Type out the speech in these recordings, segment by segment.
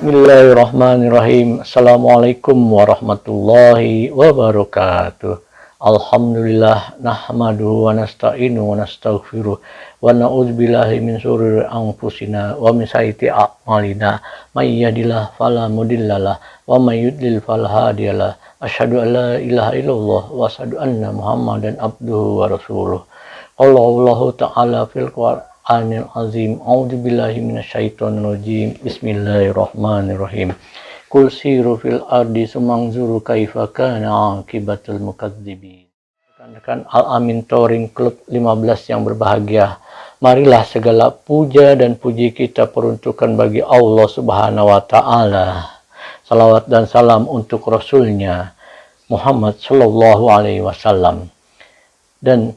Bismillahirrahmanirrahim. Assalamualaikum warahmatullahi wabarakatuh. Alhamdulillah nahmaduhu wa nasta'inu wa nastaghfiruh wa na'udzubillahi min syururi anfusina wa min sayyiati a'malina may yahdihillahu fala mudhillalah wa may yudlil fala hadiyalah. Asyhadu an la ilaha illallah wa asyhadu anna Muhammadan abduhu wa rasuluh. Allahu ta'ala fil Qur'anil azim. A'udzubillahi minasyaitonirrajim. Bismillahirrahmanirrahim. Qul siru fil ardi sumangzuru kaifa kana akibatul mukadzibin. Rekan-rekan Al-Amin Touring Club 15 yang berbahagia, marilah segala puja dan puji kita peruntukkan bagi Allah Subhanahu wa taala. Salawat dan salam untuk Rasulnya Muhammad sallallahu alaihi wasallam. Dan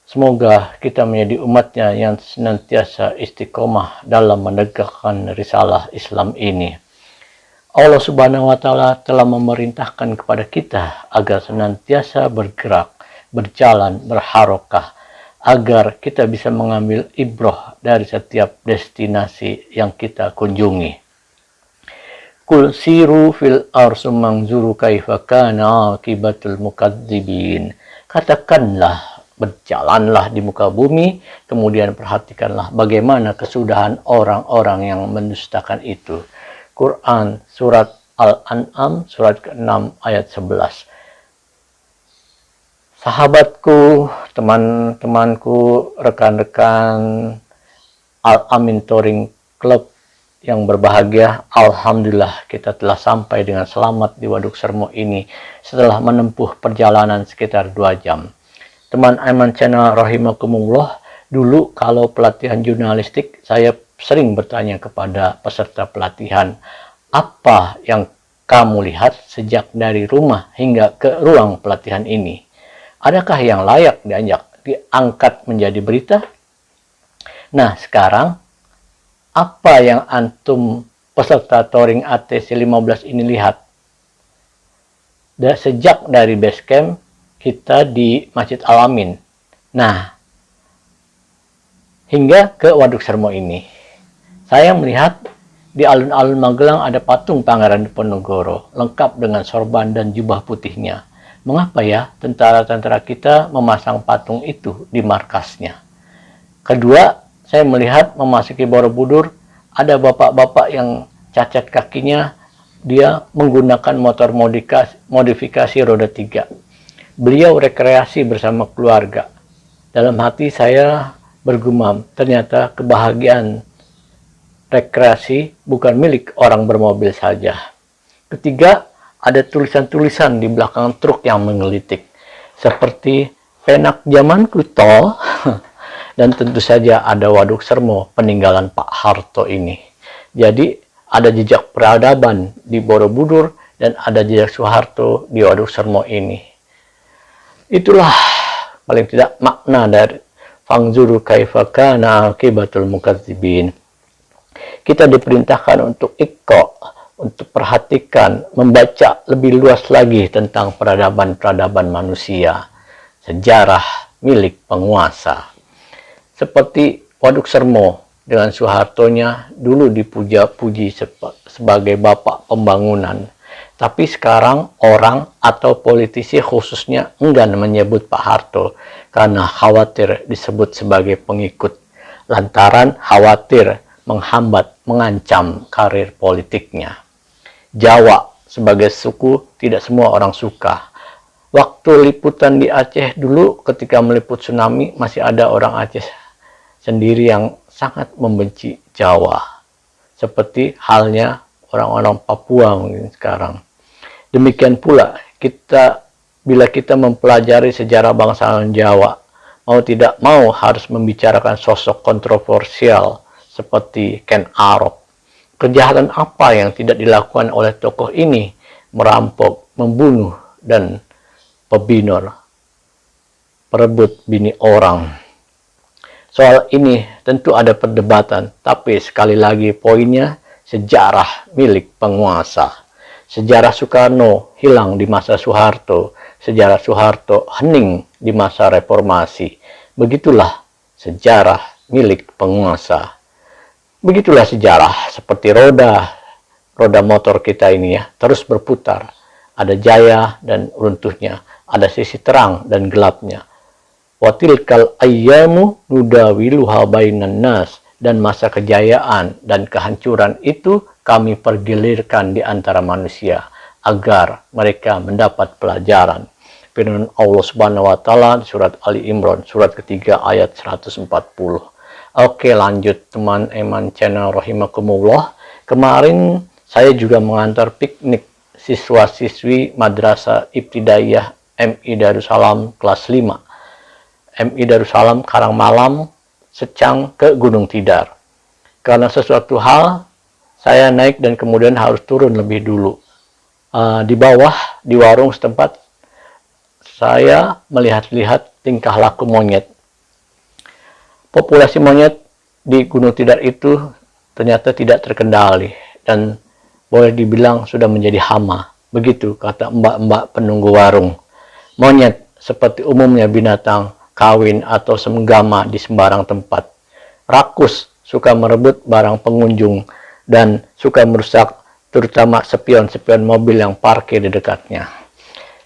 semoga kita menjadi umatnya yang senantiasa istiqomah dalam menegakkan risalah Islam ini. Allah Subhanahu wa taala telah memerintahkan kepada kita agar senantiasa bergerak, berjalan, berharokah, agar kita bisa mengambil ibrah dari setiap destinasi yang kita kunjungi. Kul siru fil ardi manzuru kaifa kana akibatul mukadzibin. Katakanlah, berjalanlah di muka bumi, kemudian perhatikanlah bagaimana kesudahan orang-orang yang mendustakan itu. Quran surat Al-An'am surat ke-6 ayat 11. Sahabatku, teman-temanku, rekan-rekan Al-Amin Touring Club yang berbahagia, alhamdulillah kita telah sampai dengan selamat di Waduk Sermo ini setelah menempuh perjalanan sekitar 2 jam. Teman Aiman Channel rahimakumullah, dulu kalau pelatihan jurnalistik saya sering bertanya kepada peserta pelatihan, apa yang kamu lihat sejak dari rumah hingga ke ruang pelatihan ini? Adakah yang layak diangkat menjadi berita? Nah, sekarang apa yang antum peserta Touring ATC 15 ini lihat? Sejak dari base camp kita di Masjid Al-Amin, nah, hingga ke Waduk Sermo ini, saya melihat di alun-alun Magelang ada patung Pangeran Diponegoro, lengkap dengan sorban dan jubah putihnya. Mengapa ya tentara-tentara kita memasang patung itu di markasnya? Kedua, saya melihat memasuki Borobudur, ada bapak-bapak yang cacat kakinya, dia menggunakan motor modifikasi roda 3. Beliau rekreasi bersama keluarga. Dalam hati saya bergumam, ternyata kebahagiaan rekreasi bukan milik orang bermobil saja. Ketiga, ada tulisan-tulisan di belakang truk yang menggelitik, seperti penak zamanku toh. Dan tentu saja ada Waduk Sermo peninggalan Pak Harto ini. Jadi ada jejak peradaban di Borobudur dan ada jejak Soeharto di Waduk Sermo ini. Itulah paling tidak makna dari fangzuru kaifa kana akibatul mukadzibin. Kita diperintahkan untuk iqra, untuk perhatikan, membaca lebih luas lagi tentang peradaban-peradaban manusia, sejarah milik penguasa. Seperti Waduk Sermo dengan Soehartonya dulu dipuja-puji sebagai bapak pembangunan. Tapi sekarang orang atau politisi khususnya enggan menyebut Pak Harto karena khawatir disebut sebagai pengikut, lantaran khawatir menghambat, mengancam karir politiknya. Jawa sebagai suku tidak semua orang suka. Waktu liputan di Aceh dulu ketika meliput tsunami, masih ada orang Aceh sendiri yang sangat membenci Jawa. Seperti halnya orang-orang Papua mungkin sekarang. Demikian pula bila kita mempelajari sejarah bangsa Jawa, mau tidak mau harus membicarakan sosok kontroversial seperti Ken Arok. Kejahatan apa yang tidak dilakukan oleh tokoh ini? Merampok, membunuh, dan pebinor, perebut bini orang. Soal ini tentu ada perdebatan, tapi sekali lagi poinnya sejarah milik penguasa. Sejarah Soekarno hilang di masa Soeharto, sejarah Soeharto hening di masa reformasi. Begitulah sejarah milik penguasa. Begitulah sejarah seperti roda roda motor kita ini ya, terus berputar. Ada jaya dan runtuhnya, ada sisi terang dan gelapnya. Watilkal ayyamu nudawiluha bainan nas, dan masa kejayaan dan kehancuran itu kami pergilirkan di antara manusia agar mereka mendapat pelajaran. Firman Allah Subhanahu wa taala surat Ali Imran surat ketiga ayat 140. Oke, lanjut teman Eman channel rahimakumullah. Kemarin saya juga mengantar piknik siswa-siswi Madrasah Ibtidaiyah MI Darussalam kelas 5. MI Darussalam Karangmalam Secang ke Gunung Tidar. Karena sesuatu hal, saya naik dan kemudian harus turun lebih dulu. Di bawah, di warung setempat, saya melihat-lihat tingkah laku monyet. Populasi monyet di Gunung Tidar itu ternyata tidak terkendali dan boleh dibilang sudah menjadi hama. Begitu kata mbak-mbak penunggu warung. Monyet seperti umumnya binatang kawin atau senggama di sembarang tempat. Rakus, suka merebut barang pengunjung dan suka merusak terutama spion-spion mobil yang parkir di dekatnya.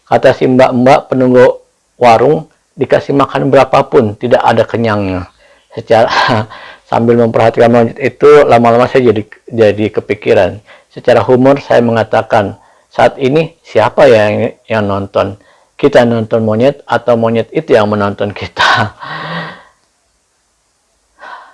Kata si mbak-mbak penunggu warung, dikasih makan berapapun tidak ada kenyangnya. Secara sambil memperhatikan monyet itu, lama-lama saya jadi kepikiran. Secara humor saya mengatakan, saat ini siapa yang nonton? Kita nonton monyet atau monyet itu yang menonton kita?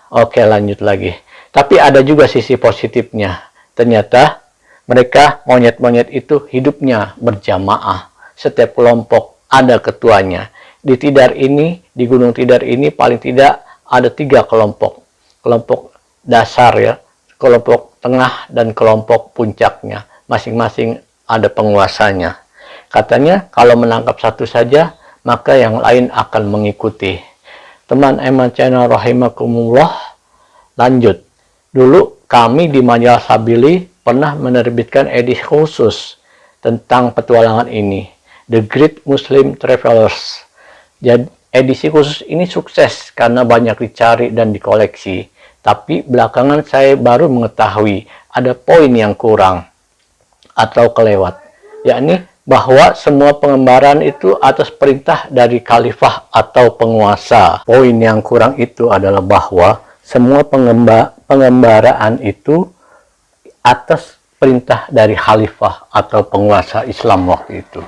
Oke, lanjut lagi. Tapi ada juga sisi positifnya. Ternyata mereka monyet-monyet itu hidupnya berjamaah. Setiap kelompok ada ketuanya. Di Tidar ini, di Gunung Tidar ini paling tidak ada 3 kelompok. Kelompok dasar ya, kelompok tengah dan kelompok puncaknya. Masing-masing ada penguasanya. Katanya kalau menangkap satu saja, maka yang lain akan mengikuti. Teman Eman channel rahimakumullah, lanjut. Dulu kami di Majalah Sabili pernah menerbitkan edisi khusus tentang petualangan ini, The Great Muslim Travelers. Jadi edisi khusus ini sukses karena banyak dicari dan dikoleksi. Tapi belakangan saya baru mengetahui ada poin yang kurang atau kelewat, yakni bahwa semua pengembaraan itu atas perintah dari khalifah atau penguasa. Poin yang kurang itu adalah bahwa semua pengembaraan itu atas perintah dari khalifah atau penguasa Islam waktu itu.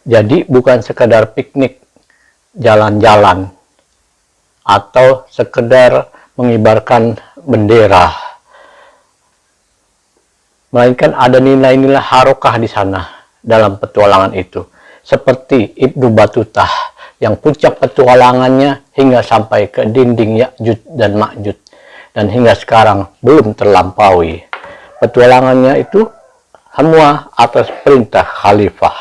Jadi bukan sekedar piknik, jalan-jalan, atau sekedar mengibarkan bendera, melainkan ada nilai-nilai harokah di sana dalam petualangan itu, seperti Ibnu Batutah yang puncak petualangannya hingga sampai ke dinding Ya'juj dan Ma'juj dan hingga sekarang belum terlampaui. Petualangannya itu semua atas perintah khalifah.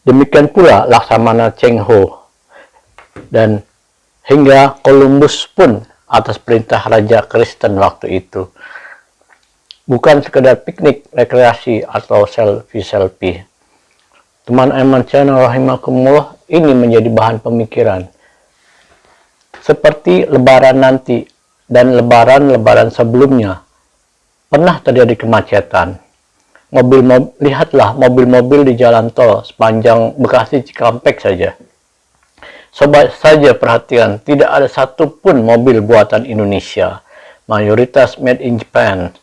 Demikian pula Laksamana Cheng Ho dan hingga Columbus pun atas perintah Raja Kristen waktu itu. Bukan sekedar piknik, rekreasi, atau selfie-selfie. Teman Eman channel rahimakumullah, ini menjadi bahan pemikiran. Seperti lebaran nanti dan lebaran-lebaran sebelumnya, pernah terjadi kemacetan. Lihatlah mobil-mobil di jalan tol sepanjang Bekasi Cikampek saja. Coba saja perhatikan, tidak ada satupun mobil buatan Indonesia. Mayoritas made in Japan.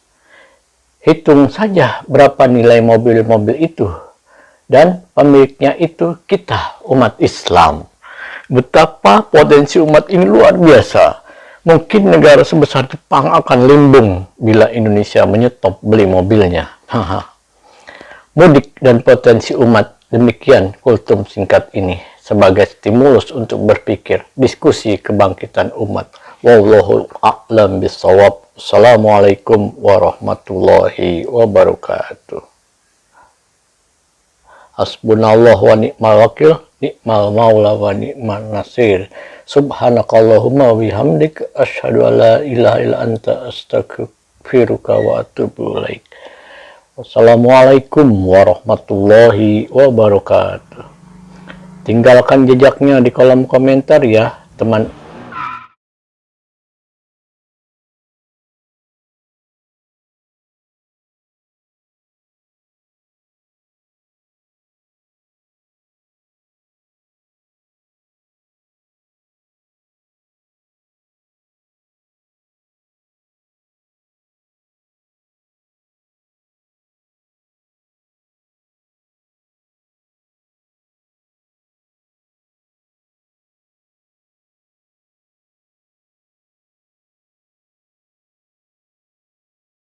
Hitung saja berapa nilai mobil-mobil itu. Dan pemiliknya itu kita, umat Islam. Betapa potensi umat ini luar biasa. Mungkin negara sebesar Jepang akan limbung bila Indonesia menyetop beli mobilnya. Mudik dan potensi umat, demikian kultum singkat ini. Sebagai stimulus untuk berpikir, diskusi kebangkitan umat. Wallahu a'lam bishawab. Assalamualaikum warahmatullahi wabarakatuh. Hasbunallah wa ni'mal wakil, ni'mal maula wa ni'mal nasir. Subhanakallahumma wa bihamdik, asyhadu an la ilaha illa anta, astaghfiruka wa atubu ilaik. Wassalamualaikum warahmatullahi wabarakatuh. Tinggalkan jejaknya di kolom komentar ya, teman